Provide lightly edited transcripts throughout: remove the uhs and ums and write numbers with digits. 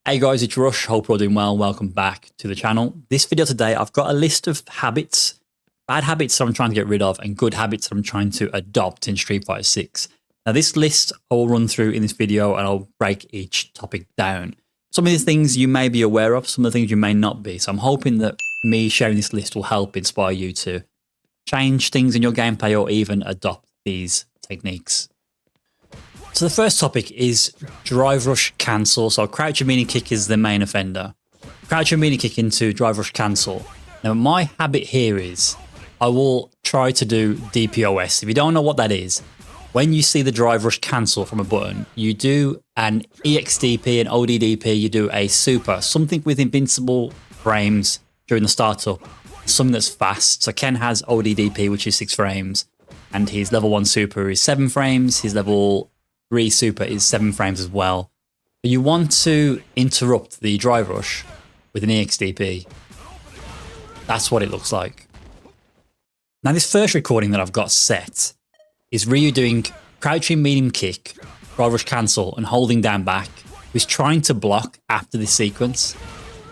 Hey guys, it's Rush. Hope you're all doing well. Welcome back to the channel. This video today, I've got a list of habits, bad habits that I'm trying to get rid of and good habits that I'm trying to adopt in Street Fighter 6. Now this list I will run through in this video and I'll break each topic down. Some of these things you may be aware of, some of the things you may not be. So I'm hoping that me sharing this list will help inspire you to change things in your gameplay or even adopt these techniques. So the first topic is drive rush cancel. So crouch and meaning kick is the main offender. Crouch and meaning kick into drive rush cancel. Now my habit here is I will try to do DPOS. If you don't know what that is, when you see the drive rush cancel from a button, you do an EXDP, an ODDP, you do a super, something with invincible frames during the startup, something that's fast. So Ken has ODDP, which is 6 frames, and his level 1 super is 7 frames, his level 3 super is 7 frames as well. But you want to interrupt the drive rush with an EXDP. That's what it looks like. Now this first recording that I've got set is Ryu doing crouching medium kick, drive rush cancel, and holding down back. He's trying to block after this sequence.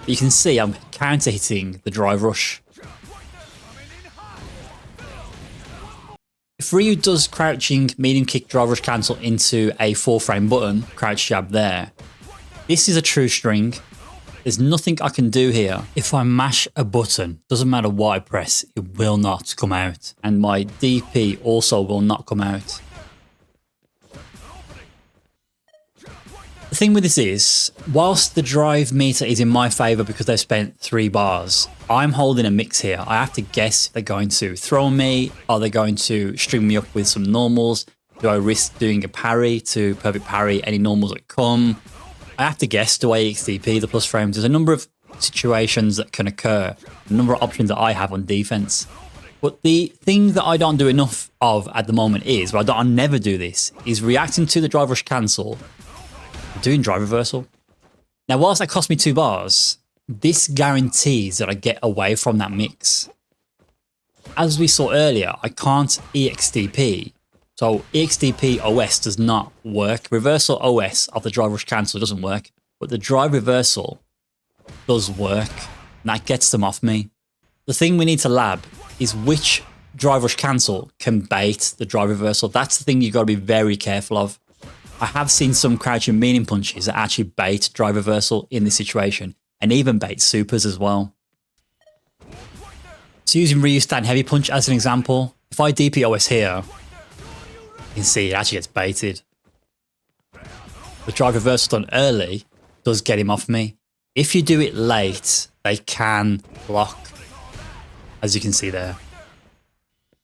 But you can see I'm counter hitting the drive rush. If Ryu does crouching medium kick drive rush cancel into a 4 frame button, crouch jab there, this is a true string. There's nothing I can do here. If I mash a button, doesn't matter what I press, it will not come out. And my DP also will not come out. The thing with this is, whilst the drive meter is in my favor because they've spent 3 bars, I'm holding a mix here. I have to guess if they're going to throw me. Are they going to string me up with some normals? Do I risk doing a parry to perfect parry any normals that come? I have to guess, do I EXDP the plus frames? There's a number of situations that can occur, a number of options that I have on defense. But the thing that I don't do enough of at the moment is, I never do this, is reacting to the drive rush cancel, doing drive reversal. Now, whilst that cost me 2 bars, this guarantees that I get away from that mix. As we saw earlier, I can't EXDP. So EXDP OS does not work. Reversal OS of the drive rush cancel doesn't work, but the drive reversal does work, and that gets them off me. The thing we need to lab is which drive rush cancel can bait the drive reversal. That's the thing you've got to be very careful of. I have seen some crouching meaning punches that actually bait drive reversal in this situation, and even bait supers as well. So using Ryu stand heavy punch as an example, if I DP OS here, you can see it actually gets baited. The drive reversal done early does get him off me. If you do it late, they can block, as you can see there.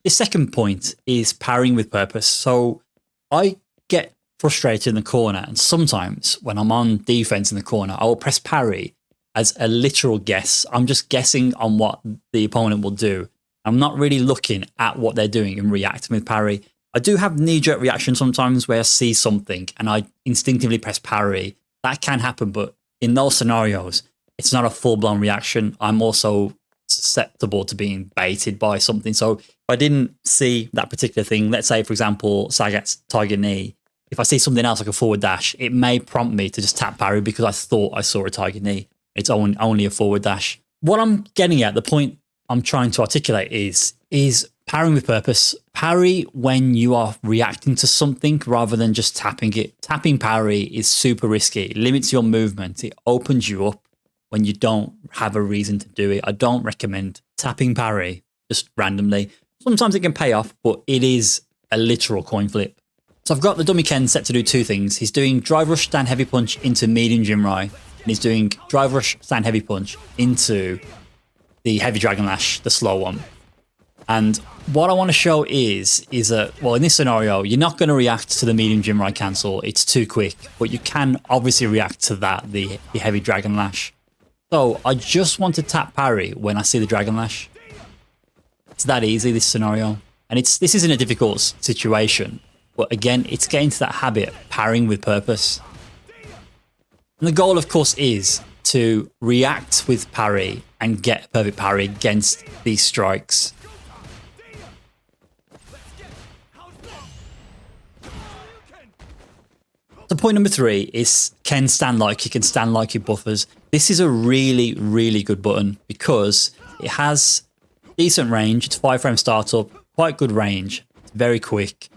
The second point is parrying with purpose. So I get frustrated in the corner, and sometimes when I'm on defense in the corner, I will press parry as a literal guess. I'm just guessing on what the opponent will do. I'm not really looking at what they're doing and reacting with parry. I do have knee-jerk reaction sometimes where I see something and I instinctively press parry. That can happen, but in those scenarios, it's not a full-blown reaction. I'm also susceptible to being baited by something. So if I didn't see that particular thing, let's say, for example, Sagat's tiger knee, if I see something else like a forward dash, it may prompt me to just tap parry because I thought I saw a tiger knee. It's only a forward dash. What I'm getting at, the point I'm trying to articulate is parrying with purpose. Parry when you are reacting to something rather than just tapping it. Tapping parry is super risky. It limits your movement. It opens you up when you don't have a reason to do it. I don't recommend tapping parry just randomly. Sometimes it can pay off, but it is a literal coin flip. So I've got the dummy Ken set to do 2 things. He's doing drive rush stand heavy punch into medium Jinrai, and he's doing drive rush stand heavy punch into the heavy dragon lash, the slow one. And what I want to show is that, well, in this scenario, you're not going to react to the medium Jinrai cancel. It's too quick, but you can obviously react to that, the heavy dragon lash. So I just want to tap parry when I see the dragon lash. It's that easy, this scenario. And this isn't a difficult situation, but again, it's getting to that habit, parrying with purpose. And the goal, of course, is to react with parry and get a perfect parry against these strikes. So point number 3 is can stand like kick and stand like kick buffers. This is a really, really good button because it has decent range. It's 5-frame startup, quite good range. It's very quick,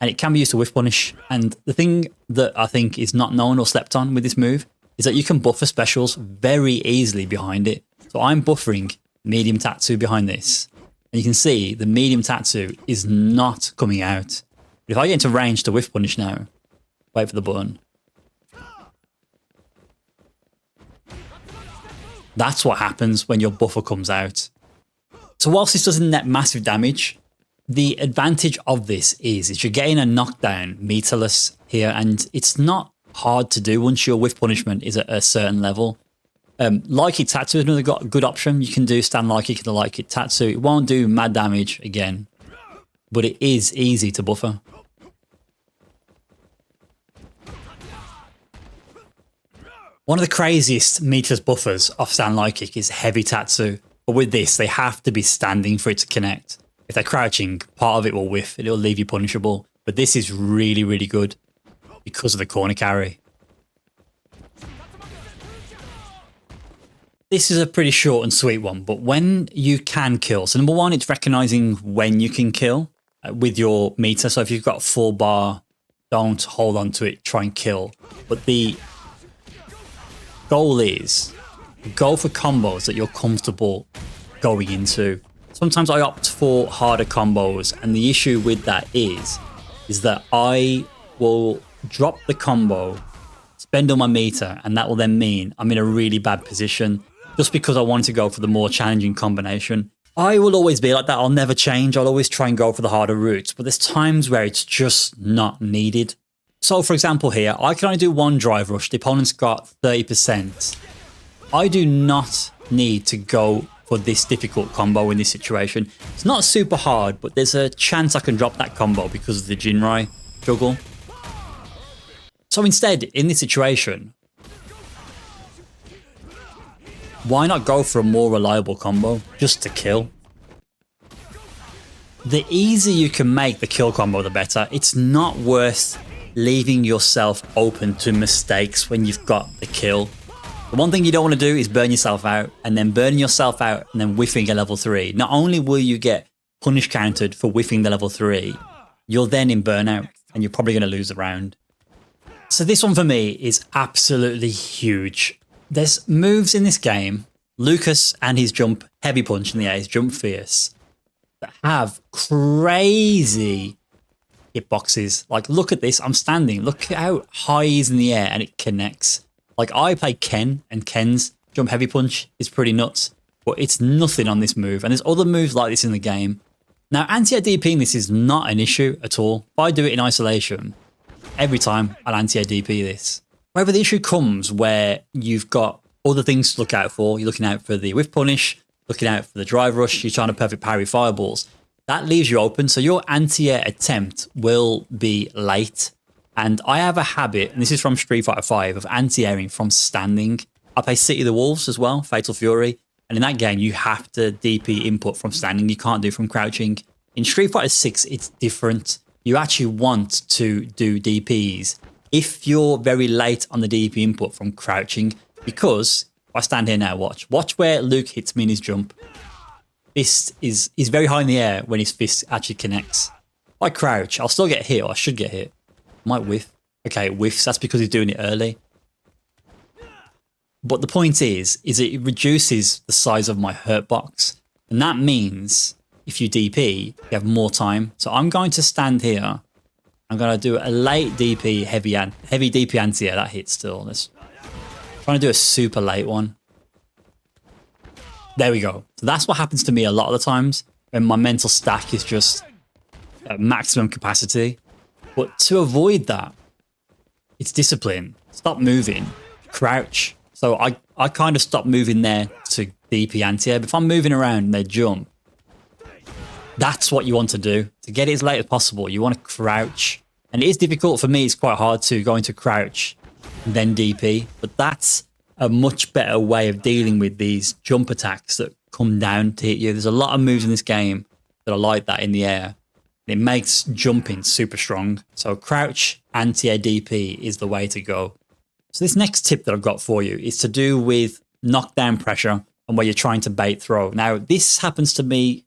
and it can be used to whiff punish. And the thing that I think is not known or slept on with this move is that you can buffer specials very easily behind it. So I'm buffering medium Tatsu behind this, and you can see the medium Tatsu is not coming out. But if I get into range to whiff punish now, wait for the button. That's what happens when your buffer comes out. So whilst this doesn't net massive damage, the advantage of this is you're getting a knockdown meterless here, and it's not hard to do once your whiff punishment is at a certain level. Like it Tatsu is another good option. You can do stand like it, can like it Tatsu. It won't do mad damage again, but it is easy to buffer. One of the craziest meterless buffers off stand like kick is heavy Tatsu, but with this they have to be standing for it to connect. If they're crouching, part of it will whiff, it'll leave you punishable, but this is really, really good because of the corner carry. This is a pretty short and sweet one, but when you can kill, so number 1, it's recognizing when you can kill with your meter. So if you've got a full bar, don't hold on to it, try and kill. But the goal is go for combos that you're comfortable going into. Sometimes I opt for harder combos, and the issue with that is that I will drop the combo, spend all my meter, and that will then mean I'm in a really bad position just because I want to go for the more challenging combination. I will always be like that. I'll never change. I'll always try and go for the harder routes, but there's times where it's just not needed. So for example here, I can only do 1 drive rush. The opponent's got 30%. I do not need to go for this difficult combo in this situation. It's not super hard, but there's a chance I can drop that combo because of the Jinrai juggle. So instead, in this situation, why not go for a more reliable combo just to kill? The easier you can make the kill combo, the better. It's not worth leaving yourself open to mistakes when you've got the kill. The one thing you don't want to do is burn yourself out, and then burning yourself out and then whiffing a level 3. Not only will you get punish countered for whiffing the level 3, you're then in burnout and you're probably going to lose the round. So this one for me is absolutely huge. There's moves in this game, Lucas and his jump heavy punch in the air, his jump fierce, that have crazy hitboxes. Like, look at this, I'm standing, look at how high he is in the air and it connects. Like, I play Ken, and Ken's jump heavy punch is pretty nuts, but it's nothing on this move. And there's other moves like this in the game. Now, anti-air DPing this is not an issue at all. If I do it in isolation, every time I'll anti-air DP this. However, the issue comes where you've got other things to look out for. You're looking out for the whiff punish, looking out for the drive rush, you're trying to perfect parry fireballs. That leaves you open, so your anti-air attempt will be late. And I have a habit, and this is from Street Fighter 5, of anti-airing from standing. I play City of the Wolves as well, Fatal Fury, and in that game you have to DP input from standing, you can't do from crouching. In Street Fighter 6 it's different. You actually want to do DPs if you're very late on the DP input from crouching, because if I stand here now, watch where Luke hits me in his jump. Fist is very high in the air when his fist actually connects. If I crouch, I'll still get hit, or I should get hit. Might whiff. Okay, it whiffs. That's because he's doing it early. But the point is it reduces the size of my hurt box. And that means if you DP, you have more time. So I'm going to stand here. I'm going to do a late DP, heavy DP anti-air. That hits still. Trying to do a super late one. There we go. So that's what happens to me a lot of the times when my mental stack is just at maximum capacity. But to avoid that, it's discipline. Stop moving. Crouch. So I kind of stop moving there to DP anti-air. But if I'm moving around and they jump, that's what you want to do. To get it as late as possible, you want to crouch. And it is difficult for me. It's quite hard to go into crouch and then DP. But that's a much better way of dealing with these jump attacks that come down to hit you. There's a lot of moves in this game that are like that in the air. It makes jumping super strong. So crouch anti-air DP is the way to go. So this next tip that I've got for you is to do with knockdown pressure and where you're trying to bait throw. Now, this happens to me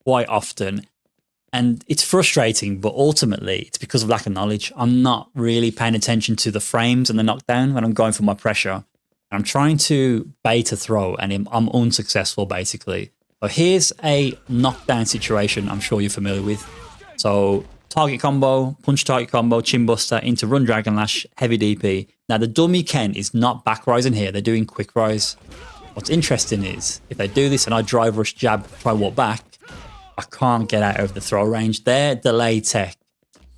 quite often and it's frustrating, but ultimately it's because of lack of knowledge. I'm not really paying attention to the frames and the knockdown when I'm going for my pressure. I'm trying to bait a throw and I'm unsuccessful basically. So here's a knockdown situation I'm sure you're familiar with. So target combo, punch target combo, chin buster into run dragon lash, heavy DP. Now the dummy Ken is not back rising here, they're doing quick rise. What's interesting is if they do this and I drive rush jab, try walk back, I can't get out of the throw range. Their delay tech,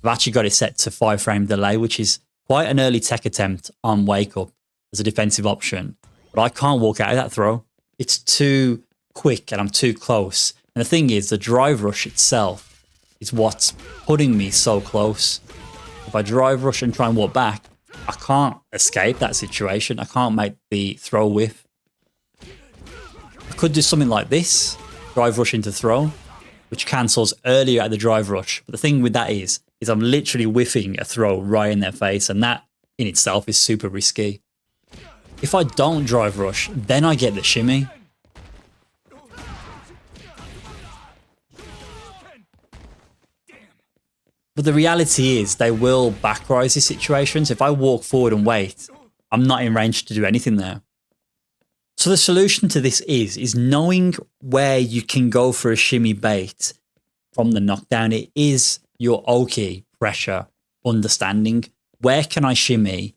I've actually got it set to 5-frame delay, which is quite an early tech attempt on wake up as a defensive option. But I can't walk out of that throw. It's too quick and I'm too close. And the thing is, the drive rush itself is what's putting me so close. If I drive rush and try and walk back, I can't escape that situation. I can't make the throw whiff. I could do something like this, drive rush into throw, which cancels earlier at the drive rush. But the thing with that is I'm literally whiffing a throw right in their face, and that in itself is super risky. If I don't drive rush, then I get the shimmy. But the reality is they will back rise these situations. If I walk forward and wait, I'm not in range to do anything there. So the solution to this is knowing where you can go for a shimmy bait from the knockdown. It is your Oki pressure understanding. Where can I shimmy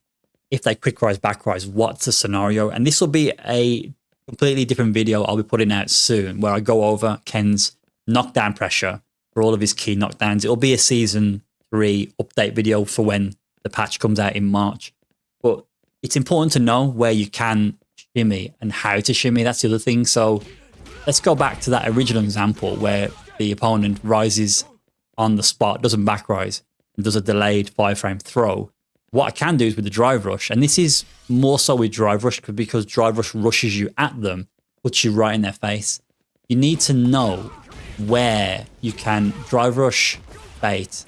if they quick rise, back rise? What's the scenario? And this will be a completely different video I'll be putting out soon where I go over Ken's knockdown pressure for all of his key knockdowns. It'll be a season 3 update video for when the patch comes out in March. But it's important to know where you can shimmy and how to shimmy. That's the other thing. So let's go back to that original example where the opponent rises on the spot, doesn't back rise, and does a delayed 5-frame throw. What I can do is with the drive rush, and this is more so with drive rush because drive rush rushes you at them, puts you right in their face. You need to know where you can drive rush, bait,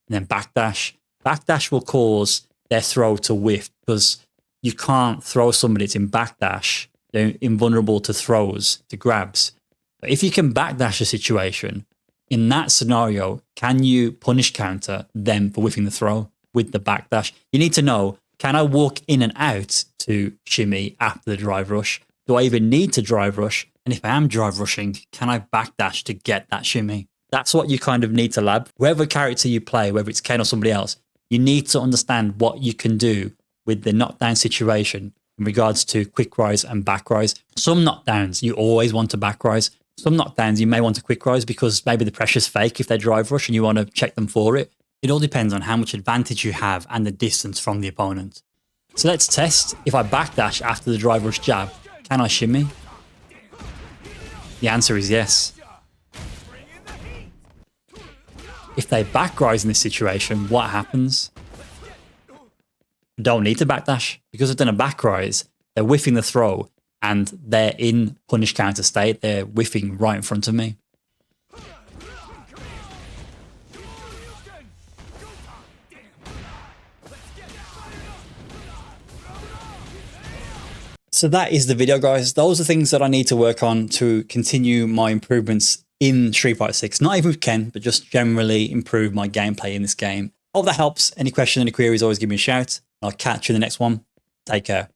and then backdash. Backdash will cause their throw to whiff because you can't throw somebody that's in backdash. They're invulnerable to throws, to grabs. But if you can backdash a situation, in that scenario, can you punish counter them for whiffing the throw with the backdash? You need to know, can I walk in and out to shimmy after the drive rush? Do I even need to drive rush? And if I am drive rushing, can I backdash to get that shimmy? That's what you kind of need to lab. Whoever character you play, whether it's Ken or somebody else, you need to understand what you can do with the knockdown situation in regards to quick rise and back rise. Some knockdowns you always want to back rise. Some knockdowns you may want to quick rise because maybe the pressure's fake if they drive rush and you want to check them for it. It all depends on how much advantage you have and the distance from the opponent. So let's test. If I backdash after the drive rush jab, can I shimmy? The answer is yes. If they back rise in this situation, what happens? Don't need to backdash because I've done a back rise. They're whiffing the throw and they're in punish counter state. They're whiffing right in front of me. So that is the video, guys. Those are things that I need to work on to continue my improvements in Street Fighter 6. Not even with Ken, but just generally improve my gameplay in this game. Hope that helps. Any questions, any queries, always give me a shout. I'll catch you in the next one. Take care.